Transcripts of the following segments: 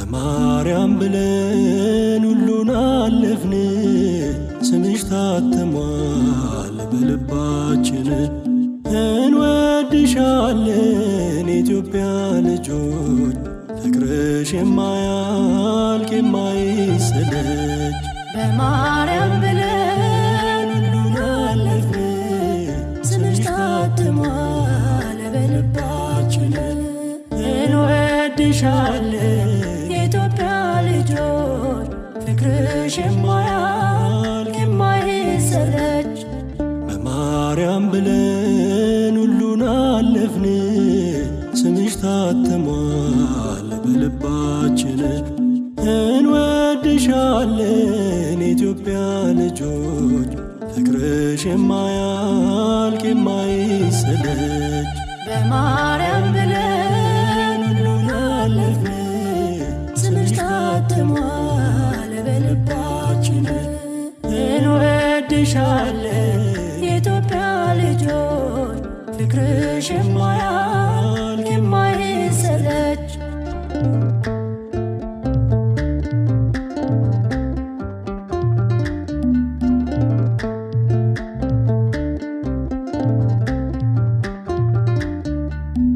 በማርያም ብለን ሁሉን አለፍን። ስምሽ ታትሟል በልባችን። እንወድሻለን የኢትዮጵያ ልጆች፣ ፍቅርሽ የማያልቅ የማይሰለች። በማርያም ብለን ሁሉን አለፍን። ስምሽ ታትሟል በልባችን። እንወድሻለን የኢትዮጵያ ልጆች፣ ፍቅርሽ የማያልቅ የማይሰለች። በማርያም ብለን ሁሉን አለፍን። ስምሽ ታትሟል በልባችን። እንወድሻለን የኢትዮጵያ ልጆች፣ ፍቅርሽ የማያልቅ የማይሰለች። በማርያም ብለን ሁሉን አለፍን። ስምሽ ታትሟል በልባችን። እንወድሻለን የኢትዮጵያ ልጆች፣ ፍቅርሽ የማያልቅ የማይሰለች።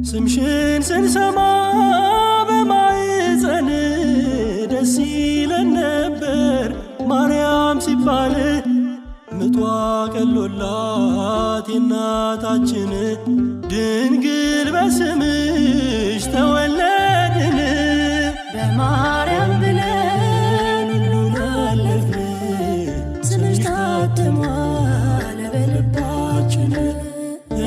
ስምሽን ስንሰማ በማኅፀን ደስ ይለን ነበር። ማርያም ሲባል ምጧ ቀሎላት የእናታችን። ድንግል በስምሽ ተወለድን። በማርያም ብለን ሁሉን አለፍን። ስምሽ ታትሟል በልባችን።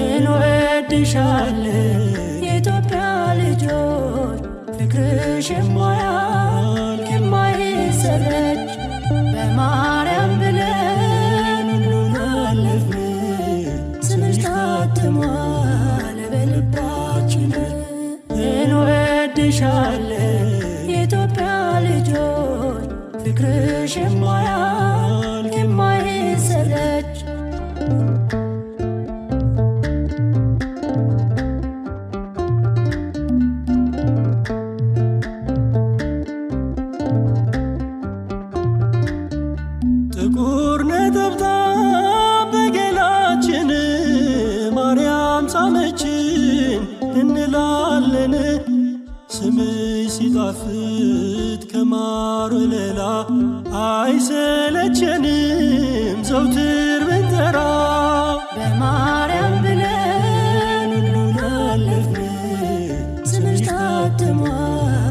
እንወድሻለን የኢትዮጵያ ልጆች፣ ፍቅርሽ የማያልቅ የማይሰለች። በማርያም ብለን ሁሉን አለፍን። ስምሽ ታትሟል በልባችን። እንወድሻለን የኢትዮጵያ ልጆች፣ ፍቅርሽ የማያልቅ የማይሰለች። ጥቁር ነጠብጣብ በገላችን ማርያም ሳመችን እንላለን። ስምሽ ሲጣፍጥ ከማር ወለላ አይሰለቸንም ዘውትር ብንጠራ።